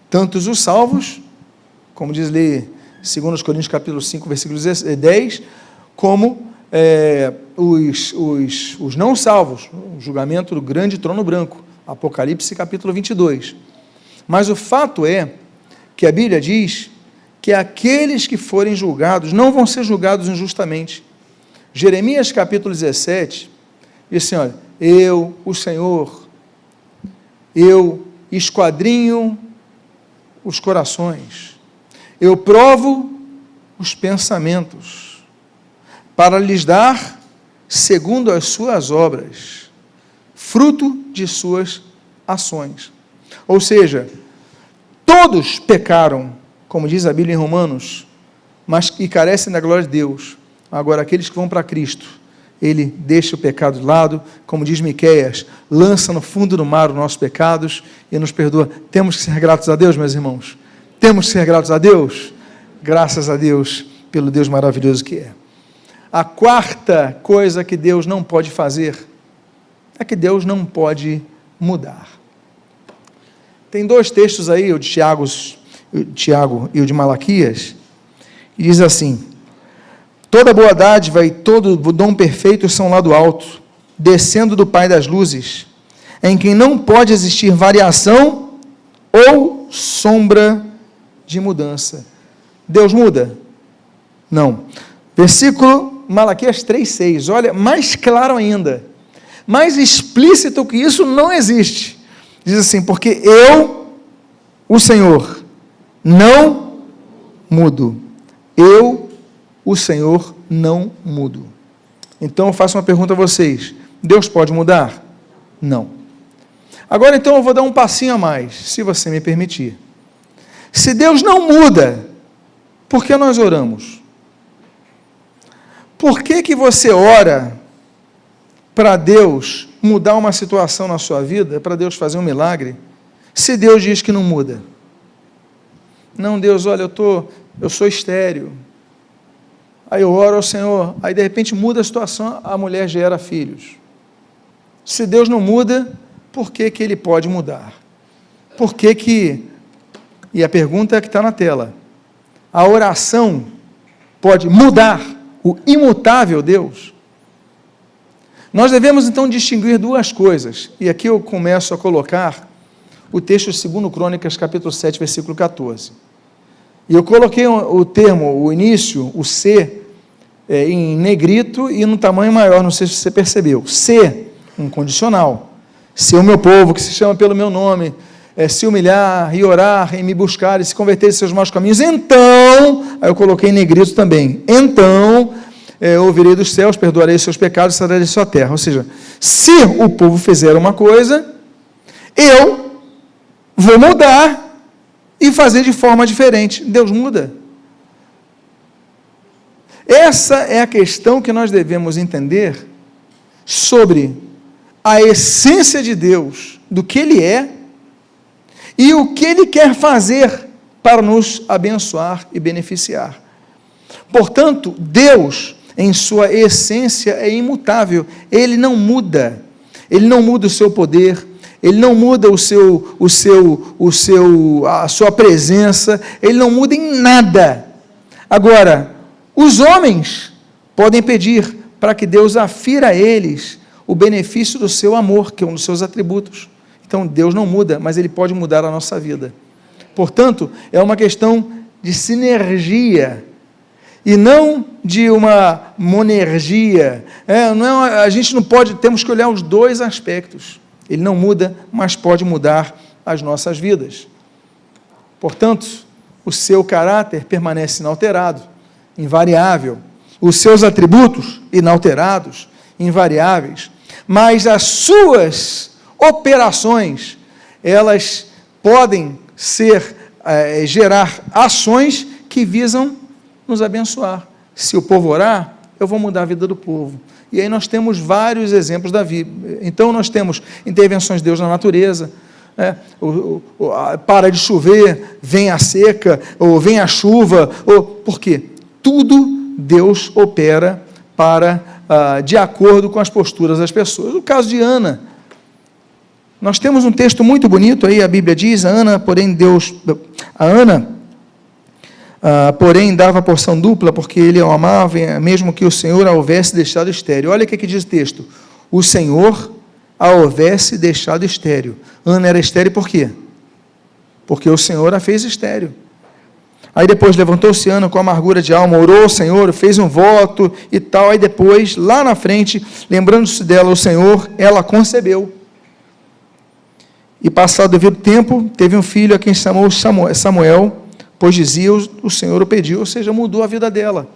tanto os salvos, como diz ali 2 Coríntios capítulo 5, versículo 10, como os não salvos, o julgamento do grande trono branco, Apocalipse capítulo 22. Mas o fato é que a Bíblia diz que aqueles que forem julgados não vão ser julgados injustamente. Jeremias capítulo 17 diz assim: olha, eu, o Senhor, eu esquadrinho os corações, eu provo os pensamentos, para lhes dar segundo as suas obras, fruto de suas ações. Ou seja, todos pecaram, como diz a Bíblia em Romanos, e carecem da glória de Deus. Agora, aqueles que vão para Cristo, ele deixa o pecado de lado, como diz Miqueias, lança no fundo do mar os nossos pecados e nos perdoa. Temos que ser gratos a Deus, meus irmãos. Temos que ser gratos a Deus. Graças a Deus pelo Deus maravilhoso que é. A quarta coisa que Deus não pode fazer é que Deus não pode mudar. Tem dois textos aí, o de Tiago e o de Malaquias, e diz assim: toda boa dádiva e todo dom perfeito são lá do alto, descendo do Pai das luzes, em quem não pode existir variação ou sombra de mudança. Deus muda? Não. Versículo Malaquias 3,6, olha, mais claro ainda, mais explícito que isso não existe. Diz assim: porque eu, o Senhor, não mudo. Eu, o Senhor, não mudo. Então eu faço uma pergunta a vocês: Deus pode mudar? Não. Agora, então, eu vou dar um passinho a mais, se você me permitir. Se Deus não muda, por que nós oramos? Por que você ora para Deus mudar uma situação na sua vida, para Deus fazer um milagre, se Deus diz que não muda? Não, Deus, olha, eu sou estéril. Aí eu oro ao Senhor, aí de repente muda a situação, a mulher gera filhos. Se Deus não muda, por que Ele pode mudar? Por que... E a pergunta é que está na tela. A oração pode mudar o imutável Deus? Nós devemos então distinguir duas coisas, e aqui eu começo a colocar o texto de 2 Crônicas, capítulo 7, versículo 14. E eu coloquei o termo, o início, o se, em negrito e no tamanho maior, não sei se você percebeu. Se, um condicional. Se o meu povo, que se chama pelo meu nome, se humilhar e orar e me buscar e se converter de seus maus caminhos, então, aí eu coloquei em negrito também, então, ouvirei dos céus, perdoarei seus pecados e sararei de sua terra. Ou seja, se o povo fizer uma coisa, eu vou mudar e fazer de forma diferente. Deus muda. Essa é a questão que nós devemos entender sobre a essência de Deus, do que Ele é e o que Ele quer fazer para nos abençoar e beneficiar. Portanto, Deus, em sua essência, é imutável. Ele não muda. Ele não muda o seu poder. Ele não muda a sua presença. Ele não muda em nada. Agora, os homens podem pedir para que Deus afira a eles o benefício do seu amor, que é um dos seus atributos. Então, Deus não muda, mas Ele pode mudar a nossa vida. Portanto, é uma questão de sinergia, e não de uma monergia. A gente não pode, temos que olhar os dois aspectos. Ele não muda, mas pode mudar as nossas vidas. Portanto, o seu caráter permanece inalterado, invariável. Os seus atributos, inalterados, invariáveis. Mas as suas operações, elas podem gerar ações que visam nos abençoar. Se o povo orar, eu vou mudar a vida do povo. E aí nós temos vários exemplos da vida. Então nós temos intervenções de Deus na natureza, para de chover, vem a seca, ou vem a chuva, por quê? Tudo Deus opera de acordo com as posturas das pessoas. O caso de Ana, nós temos um texto muito bonito aí, a Bíblia diz, porém dava porção dupla, porque ele a amava, mesmo que o Senhor a houvesse deixado estéril. Olha o que diz o texto, o Senhor a houvesse deixado estéril. Ana era estéril por quê? Porque o Senhor a fez estéril. Aí depois levantou-se Ana com amargura de alma, orou ao Senhor, fez um voto e tal, aí depois, lá na frente, lembrando-se dela o Senhor, ela concebeu. E passado o devido tempo, teve um filho a quem chamou Samuel, pois dizia, o Senhor o pediu, ou seja, mudou a vida dela,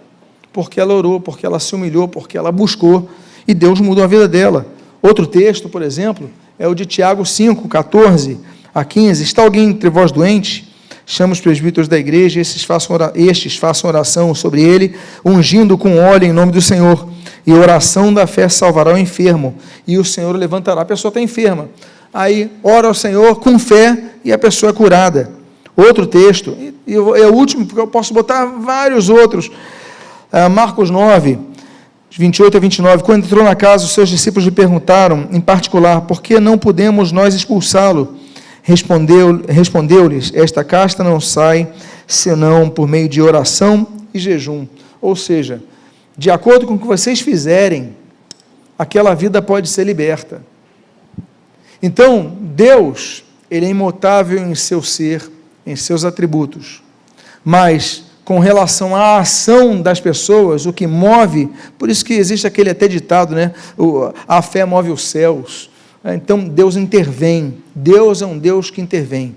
porque ela orou, porque ela se humilhou, porque ela buscou, e Deus mudou a vida dela. Outro texto, por exemplo, é o de Tiago 5, 14 a 15, está alguém entre vós doente? Chama os presbíteros da igreja, estes façam oração sobre ele, ungindo com óleo em nome do Senhor, e a oração da fé salvará o enfermo, e o Senhor o levantará. A pessoa está enferma, aí ora ao Senhor com fé, e a pessoa é curada. Outro texto, e é o último, porque eu posso botar vários outros, Marcos 9, 28 a 29, quando entrou na casa, os seus discípulos lhe perguntaram, em particular, por que não podemos nós expulsá-lo? Respondeu-lhes, esta casta não sai, senão por meio de oração e jejum. Ou seja, de acordo com o que vocês fizerem, aquela vida pode ser liberta. Então, Deus, Ele é imutável em seu ser, em seus atributos, mas com relação à ação das pessoas, o que move, por isso que existe aquele até ditado, né? A fé move os céus. Então Deus intervém, Deus é um Deus que intervém.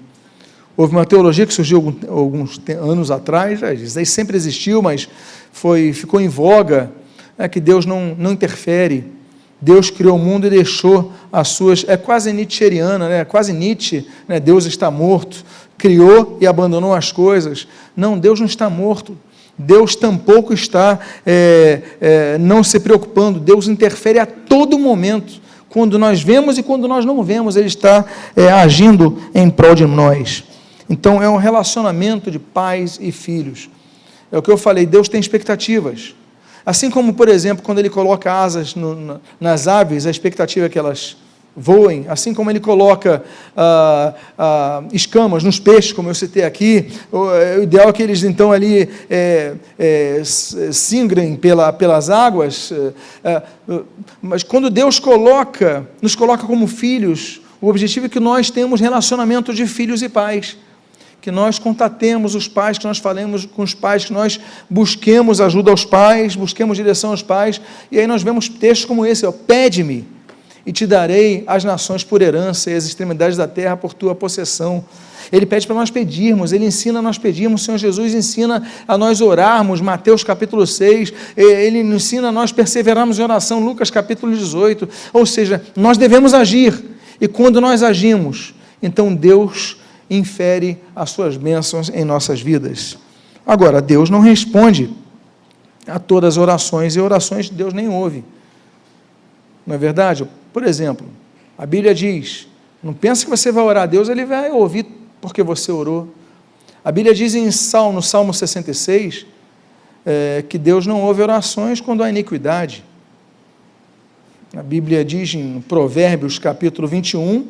Houve uma teologia que surgiu alguns anos atrás, isso aí sempre existiu, mas ficou em voga, que Deus não interfere, Deus criou o mundo e deixou as suas... É quase nietzscheana, né? Quase Nietzsche, né? Deus está morto. Criou e abandonou as coisas. Não, Deus não está morto. Deus tampouco está não se preocupando. Deus interfere a todo momento. Quando nós vemos e quando nós não vemos, Ele está agindo em prol de nós. Então, é um relacionamento de pais e filhos. É o que eu falei, Deus tem expectativas. Assim como, por exemplo, quando Ele coloca asas nas aves, a expectativa é que elas voem, assim como Ele coloca escamas nos peixes, como eu citei aqui, o ideal é que eles então ali singrem pelas águas, mas quando Deus nos coloca como filhos, o objetivo é que nós tenhamos relacionamento de filhos e pais, que nós contatemos os pais, que nós falemos com os pais, que nós busquemos ajuda aos pais, busquemos direção aos pais, e aí nós vemos textos como esse, pede-me, e te darei as nações por herança, e as extremidades da terra por tua possessão. Ele pede para nós pedirmos, Ele ensina a nós pedirmos, o Senhor Jesus ensina a nós orarmos, Mateus capítulo 6, Ele ensina a nós perseverarmos em oração, Lucas capítulo 18, ou seja, nós devemos agir, e quando nós agimos, então Deus infere as suas bênçãos em nossas vidas. Agora, Deus não responde a todas as orações, e orações Deus nem ouve. Não é verdade? Por exemplo, a Bíblia diz, não pensa que você vai orar a Deus, Ele vai ouvir porque você orou. A Bíblia diz no Salmo 66, que Deus não ouve orações quando há iniquidade. A Bíblia diz em Provérbios capítulo 21,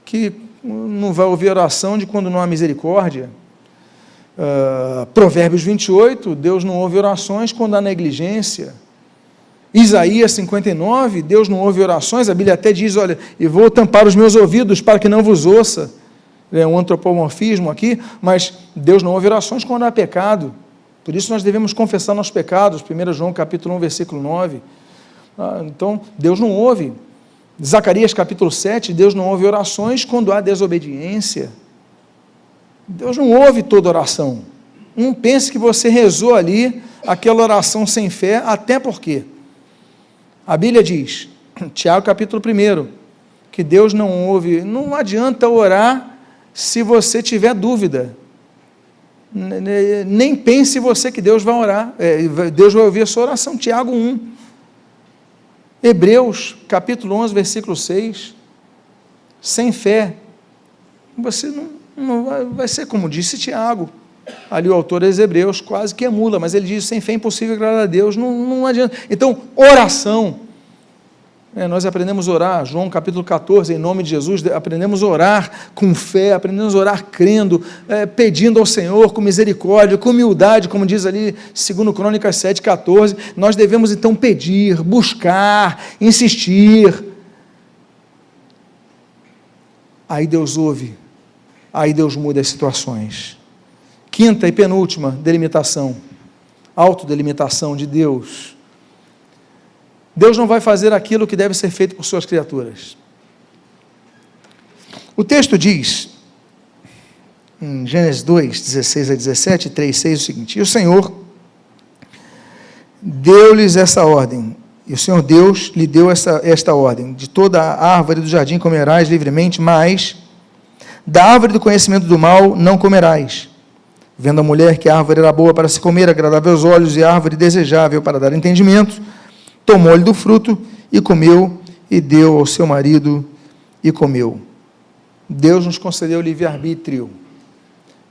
que não vai ouvir oração de quando não há misericórdia. Provérbios 28, Deus não ouve orações quando há negligência. Isaías 59, Deus não ouve orações, a Bíblia até diz, olha, e vou tampar os meus ouvidos para que não vos ouça. É um antropomorfismo aqui, mas Deus não ouve orações quando há pecado. Por isso nós devemos confessar nossos pecados, 1 João capítulo 1, versículo 9. Então, Deus não ouve. Zacarias capítulo 7, Deus não ouve orações quando há desobediência. Deus não ouve toda oração. Não pense que você rezou ali aquela oração sem fé, até porque a Bíblia diz, Tiago capítulo 1, que Deus não ouve, não adianta orar se você tiver dúvida. Nem pense você que Deus vai orar, Deus vai ouvir a sua oração. Tiago 1. Hebreus, capítulo 11, versículo 6, sem fé, você não vai ser como disse Tiago, ali o autor dos Hebreus quase que emula, mas ele diz, sem fé é impossível agradar a Deus, não adianta. Então, oração, nós aprendemos a orar, João capítulo 14, em nome de Jesus, aprendemos a orar com fé, aprendemos a orar crendo, pedindo ao Senhor com misericórdia, com humildade, como diz ali, 2 Crônicas 7, 14, nós devemos então pedir, buscar, insistir, aí Deus ouve, aí Deus muda as situações. Quinta e penúltima delimitação, autodelimitação de Deus. Deus não vai fazer aquilo que deve ser feito por suas criaturas. O texto diz, em Gênesis 2, 16 a 17, 3, 6, o seguinte, e o Senhor deu-lhes essa ordem, e o Senhor Deus lhe deu esta ordem, de toda a árvore do jardim comerás livremente, mas da árvore do conhecimento do mal não comerás. Vendo a mulher que a árvore era boa para se comer, agradável aos olhos, e árvore desejável para dar entendimento, tomou-lhe do fruto e comeu, e deu ao seu marido e comeu. Deus nos concedeu livre-arbítrio,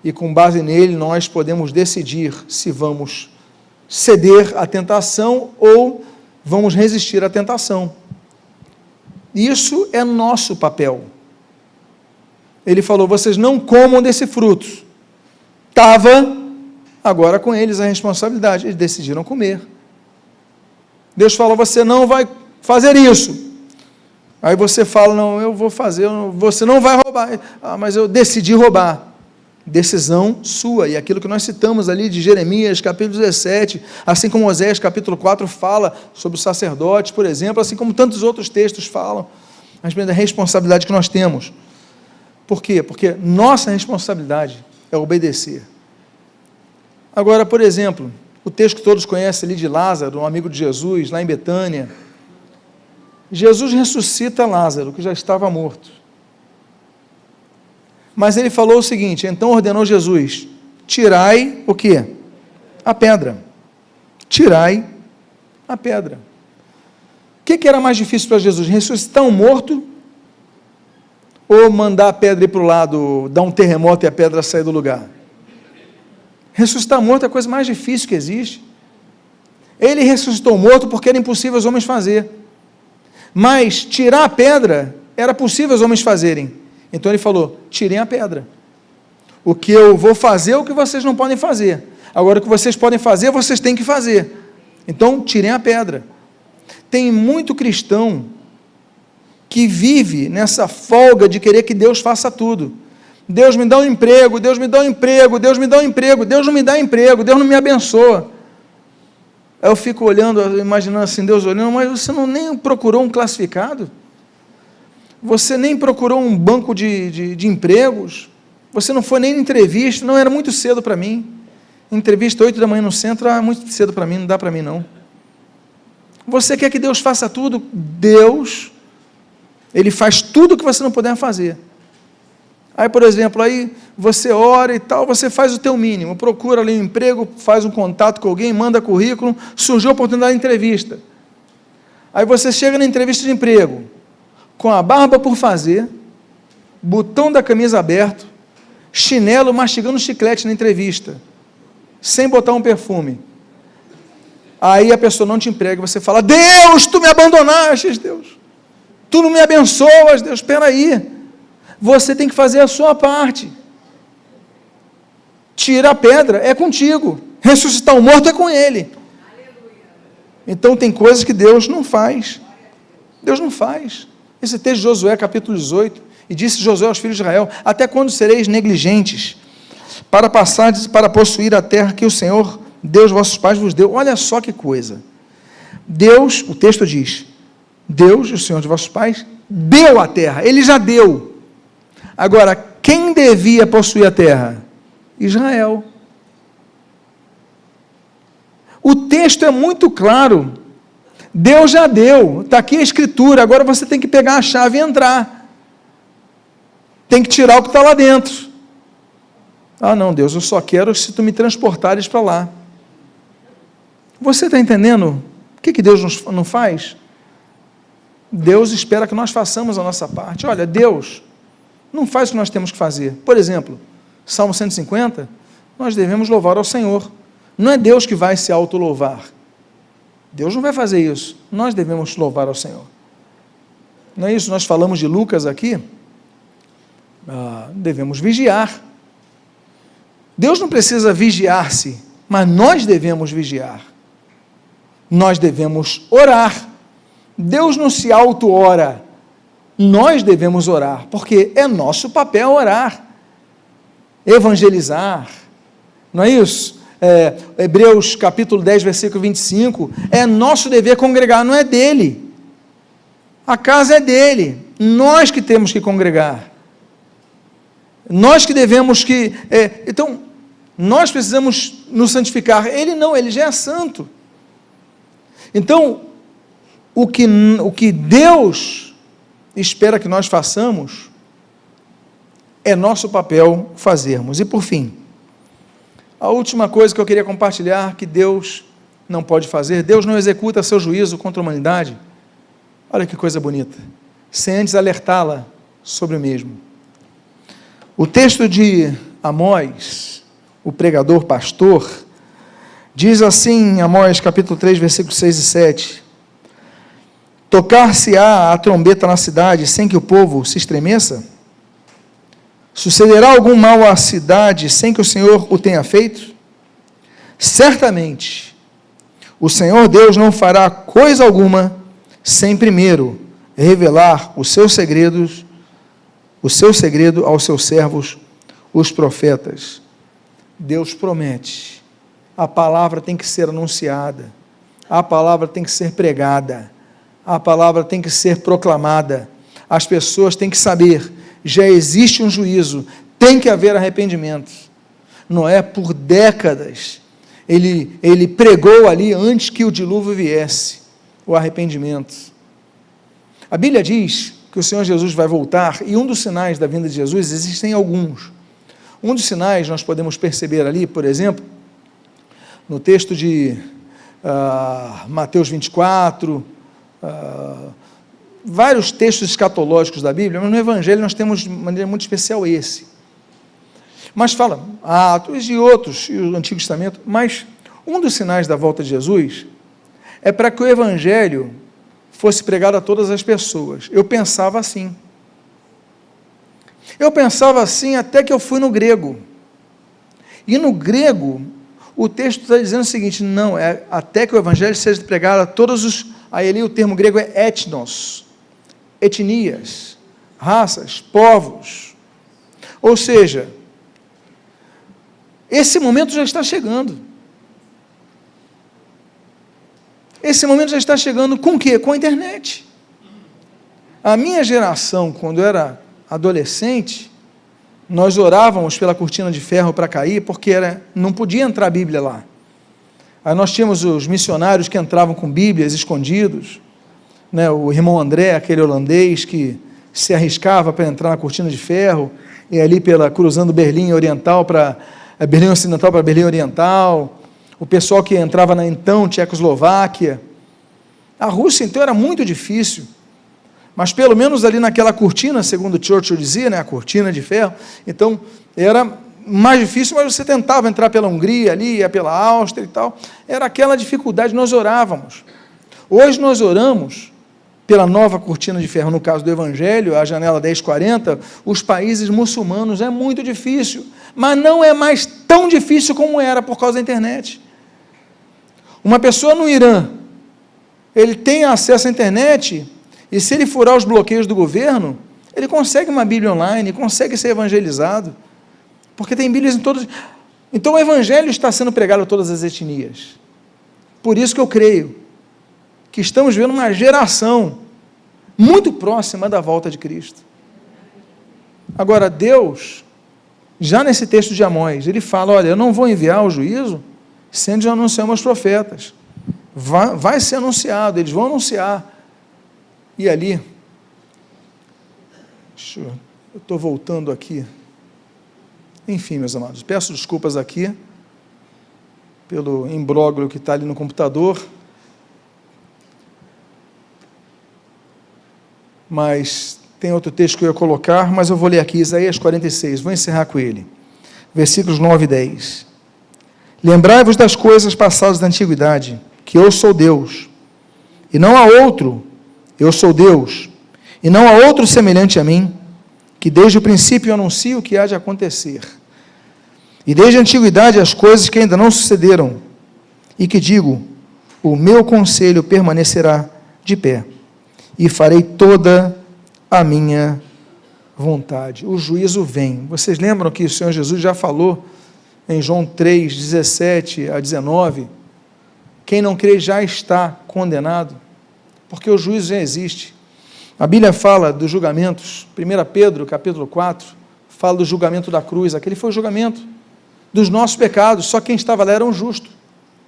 e com base nele nós podemos decidir se vamos ceder à tentação ou vamos resistir à tentação. Isso é nosso papel. Ele falou, vocês não comam desse fruto. Estava agora com eles a responsabilidade, eles decidiram comer. Deus fala, você não vai fazer isso. Aí você fala, não, eu vou fazer, você não vai roubar. Mas eu decidi roubar. Decisão sua. E aquilo que nós citamos ali de Jeremias, capítulo 17, assim como Oséias, capítulo 4, fala sobre os sacerdotes, por exemplo, assim como tantos outros textos falam, a respeito da responsabilidade que nós temos. Por quê? Porque nossa responsabilidade é obedecer. Agora, por exemplo, o texto que todos conhecem ali de Lázaro, um amigo de Jesus, lá em Betânia. Jesus ressuscita Lázaro, que já estava morto. Mas ele falou o seguinte, então ordenou Jesus, tirai o quê? A pedra. Tirai a pedra. O que era mais difícil para Jesus? Ressuscitar um morto ou mandar a pedra ir para o lado, dar um terremoto e a pedra sair do lugar? Ressuscitar morto é a coisa mais difícil que existe. Ele ressuscitou morto porque era impossível os homens fazer. Mas tirar a pedra era possível os homens fazerem. Então ele falou, tirem a pedra. O que eu vou fazer é o que vocês não podem fazer. Agora o que vocês podem fazer, vocês têm que fazer. Então tirem a pedra. Tem muito cristão que vive nessa folga de querer que Deus faça tudo. Deus me dá um emprego, Deus me dá um emprego, Deus me dá um emprego, Deus não me dá emprego, Deus não me abençoa. Aí eu fico olhando, imaginando assim, Deus olhando, mas você não nem procurou um classificado? Você nem procurou um banco de empregos? Você não foi nem em entrevista? Não, era muito cedo para mim. Entrevista 8 da manhã no centro, muito cedo para mim, não dá para mim não. Você quer que Deus faça tudo? Deus, Ele faz tudo o que você não puder fazer. Aí, por exemplo, aí você ora e tal, você faz o teu mínimo, procura ali um emprego, faz um contato com alguém, manda currículo, surgiu a oportunidade de entrevista. Aí você chega na entrevista de emprego, com a barba por fazer, botão da camisa aberto, chinelo mastigando chiclete na entrevista, sem botar um perfume. Aí a pessoa não te emprega, você fala, Deus, tu me abandonaste, Deus. Tu não me abençoas, Deus, espera aí. Você tem que fazer a sua parte. Tira a pedra, é contigo. Ressuscitar o morto é com ele. Então tem coisas que Deus não faz. Deus não faz. Esse texto de Josué, capítulo 18, e disse Josué aos filhos de Israel, até quando sereis negligentes, para passardes, para possuir a terra que o Senhor, Deus vossos pais vos deu. Olha só que coisa. Deus, o texto diz, Deus, o Senhor de vossos pais, deu a terra, Ele já deu. Agora, quem devia possuir a terra? Israel. O texto é muito claro. Deus já deu. Está aqui a escritura. Agora você tem que pegar a chave e entrar. Tem que tirar o que está lá dentro. Ah, não, Deus, eu só quero se tu me transportares para lá. Você está entendendo? O que Deus não faz? Deus espera que nós façamos a nossa parte. Olha, Deus não faz o que nós temos que fazer. Por exemplo, Salmo 150, nós devemos louvar ao Senhor. Não é Deus que vai se autolouvar. Deus não vai fazer isso. Nós devemos louvar ao Senhor. Não é isso? Nós falamos de Lucas aqui. Devemos vigiar. Deus não precisa vigiar-se, mas nós devemos vigiar. Nós devemos orar. Deus não se auto-ora. Nós devemos orar, porque é nosso papel orar, evangelizar, não é isso? Hebreus capítulo 10, versículo 25, é nosso dever congregar, não é dele, a casa é dele, nós que temos que congregar, nós que devemos que, então, nós precisamos nos santificar, ele não, ele já é santo. Então, o que Deus espera que nós façamos, é nosso papel fazermos. E por fim, a última coisa que eu queria compartilhar, que Deus não pode fazer, Deus não executa seu juízo contra a humanidade, olha que coisa bonita, sem antes alertá-la sobre o mesmo. O texto de Amós, o pregador pastor, diz assim em Amós capítulo 3, versículos 6 e 7, tocar-se-á a trombeta na cidade sem que o povo se estremeça? Sucederá algum mal à cidade sem que o Senhor o tenha feito? Certamente, o Senhor Deus não fará coisa alguma sem primeiro revelar os seus segredos, o seu segredo aos seus servos, os profetas. Deus promete, a palavra tem que ser anunciada, a palavra tem que ser pregada, a palavra tem que ser proclamada, as pessoas têm que saber, já existe um juízo, tem que haver arrependimento. Noé, por décadas, ele pregou ali, antes que o dilúvio viesse, o arrependimento. A Bíblia diz que o Senhor Jesus vai voltar, e um dos sinais da vinda de Jesus, existem alguns. Um dos sinais nós podemos perceber ali, por exemplo, no texto de Mateus 24, vários textos escatológicos da Bíblia, mas no Evangelho nós temos de maneira muito especial esse. Mas fala Atos e outros, e o Antigo Testamento, mas um dos sinais da volta de Jesus é para que o Evangelho fosse pregado a todas as pessoas. Eu pensava assim. Até que eu fui no grego. E no grego, o texto está dizendo o seguinte, não, é até que o Evangelho seja pregado a todos os... Aí ali o termo grego é etnos, etnias, raças, povos. Ou seja, esse momento já está chegando. Esse momento já está chegando com o quê? Com a internet. A minha geração, quando eu era adolescente, nós orávamos pela cortina de ferro para cair, porque não podia entrar a Bíblia lá. Aí nós tínhamos os missionários que entravam com Bíblias escondidos, né? O irmão André, aquele holandês que se arriscava para entrar na cortina de ferro, e ali cruzando Berlim Ocidental para Berlim Oriental, o pessoal que entrava na então Tchecoslováquia. A Rússia, então, era muito difícil, mas pelo menos ali naquela cortina, segundo Churchill dizia, né, a cortina de ferro, então era mais difícil, mas você tentava entrar pela Hungria ali, ia pela Áustria e tal, era aquela dificuldade, nós orávamos. Hoje nós oramos pela nova cortina de ferro, no caso do Evangelho, a janela 1040, os países muçulmanos, é muito difícil, mas não é mais tão difícil como era por causa da internet. Uma pessoa no Irã, ele tem acesso à internet, e se ele furar os bloqueios do governo, ele consegue uma Bíblia online, consegue ser evangelizado, porque tem Bíblias em todos. Então o Evangelho está sendo pregado a todas as etnias. Por isso que eu creio que estamos vendo uma geração muito próxima da volta de Cristo. Agora, Deus, já nesse texto de Amós, ele fala, olha, eu não vou enviar o juízo, sendo já anunciamos os profetas. Vai ser anunciado, eles vão anunciar. E ali, eu estou voltando aqui. Enfim, meus amados, peço desculpas aqui pelo imbróglio que está ali no computador, mas tem outro texto que eu ia colocar, mas eu vou ler aqui, Isaías 46, vou encerrar com ele, versículos 9 e 10. Lembrai-vos das coisas passadas da antiguidade, que eu sou Deus, e não há outro, eu sou Deus, e não há outro semelhante a mim, que desde o princípio eu anuncio o que há de acontecer, e desde a antiguidade as coisas que ainda não sucederam, e que digo, o meu conselho permanecerá de pé, e farei toda a minha vontade. O juízo vem. Vocês lembram que o Senhor Jesus já falou em João 3, 17 a 19, quem não crê já está condenado, porque o juízo já existe. A Bíblia fala dos julgamentos, 1 Pedro, capítulo 4, fala do julgamento da cruz, aquele foi o julgamento dos nossos pecados, só quem estava lá era um justo,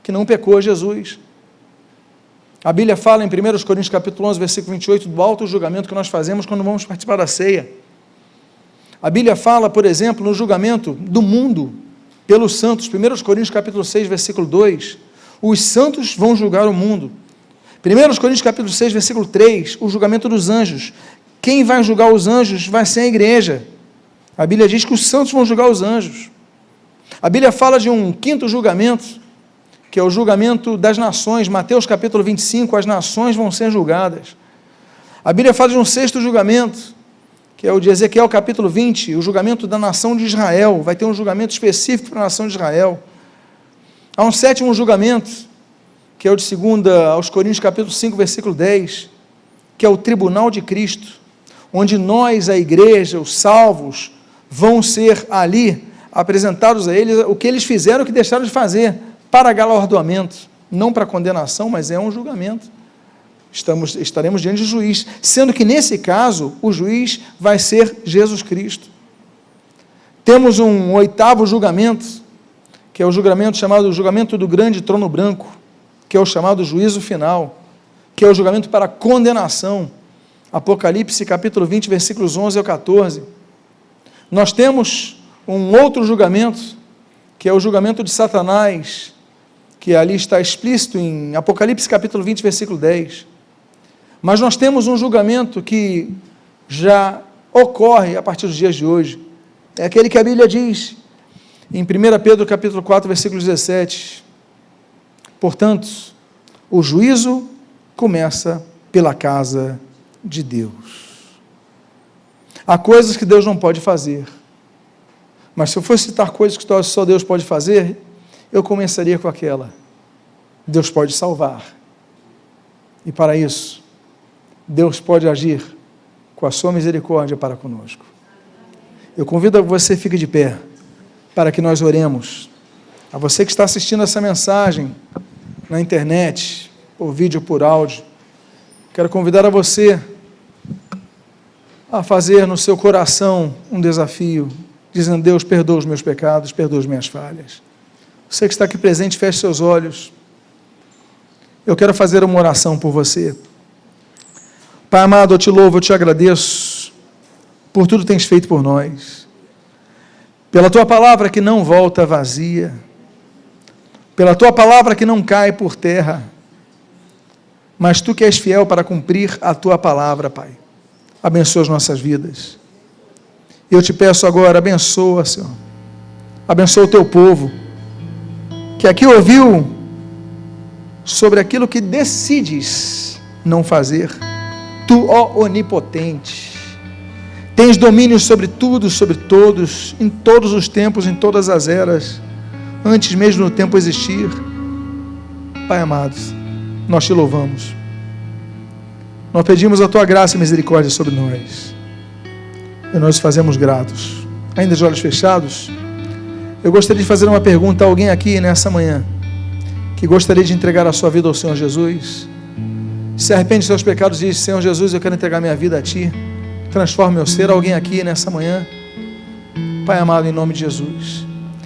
que não pecou, Jesus. A Bíblia fala em 1 Coríntios, capítulo 11, versículo 28, do alto julgamento que nós fazemos quando vamos participar da ceia. A Bíblia fala, por exemplo, no julgamento do mundo, pelos santos, 1 Coríntios, capítulo 6, versículo 2, os santos vão julgar o mundo. 1 Coríntios, capítulo 6, versículo 3, o julgamento dos anjos. Quem vai julgar os anjos vai ser a igreja. A Bíblia diz que os santos vão julgar os anjos. A Bíblia fala de um quinto julgamento, que é o julgamento das nações. Mateus capítulo 25, as nações vão ser julgadas. A Bíblia fala de um sexto julgamento, que é o de Ezequiel capítulo 20, o julgamento da nação de Israel. Vai ter um julgamento específico para a nação de Israel. Há um sétimo julgamento, que é o de 2 aos Coríntios capítulo 5, versículo 10, que é o tribunal de Cristo, onde nós, a igreja, os salvos, vão ser ali apresentados a eles o que eles fizeram, o que deixaram de fazer, para galardoamento, não para condenação, mas é um julgamento. Estaremos diante de juiz, sendo que nesse caso, o juiz vai ser Jesus Cristo. Temos um oitavo julgamento, que é o julgamento chamado julgamento do grande trono branco, que é o chamado juízo final, que é o julgamento para condenação. Apocalipse capítulo 20, versículos 11 ao 14, nós temos um outro julgamento, que é o julgamento de Satanás, que ali está explícito em Apocalipse capítulo 20, versículo 10. Mas nós temos um julgamento que já ocorre a partir dos dias de hoje. É aquele que a Bíblia diz em 1 Pedro capítulo 4, versículo 17. Portanto, o juízo começa pela casa de Deus. Há coisas que Deus não pode fazer. Mas se eu fosse citar coisas que só Deus pode fazer, eu começaria com aquela. Deus pode salvar. E para isso, Deus pode agir com a sua misericórdia para conosco. Eu convido a que você fique de pé, para que nós oremos. A você que está assistindo essa mensagem na internet, por vídeo ou por áudio, quero convidar a você a fazer no seu coração um desafio, dizendo: Deus, perdoa os meus pecados, perdoa as minhas falhas. Você que está aqui presente, feche seus olhos. Eu quero fazer uma oração por você. Pai amado, eu te louvo, eu te agradeço por tudo que tens feito por nós, pela tua palavra que não volta vazia, pela tua palavra que não cai por terra, mas tu que és fiel para cumprir a tua palavra, Pai. Abençoa as nossas vidas. Eu te peço agora, abençoa, Senhor, abençoa o teu povo, que aqui ouviu sobre aquilo que decides não fazer. Tu, ó onipotente, tens domínio sobre tudo, sobre todos, em todos os tempos, em todas as eras, antes mesmo do tempo existir. Pai amado, nós te louvamos. Nós pedimos a tua graça e misericórdia sobre nós. E nós fazemos gratos. Ainda de olhos fechados, eu gostaria de fazer uma pergunta a alguém aqui nessa manhã, que gostaria de entregar a sua vida ao Senhor Jesus. Se arrepende dos seus pecados e diz: Senhor Jesus, eu quero entregar minha vida a Ti, transforma meu ser. Alguém aqui nessa manhã? Pai amado, em nome de Jesus,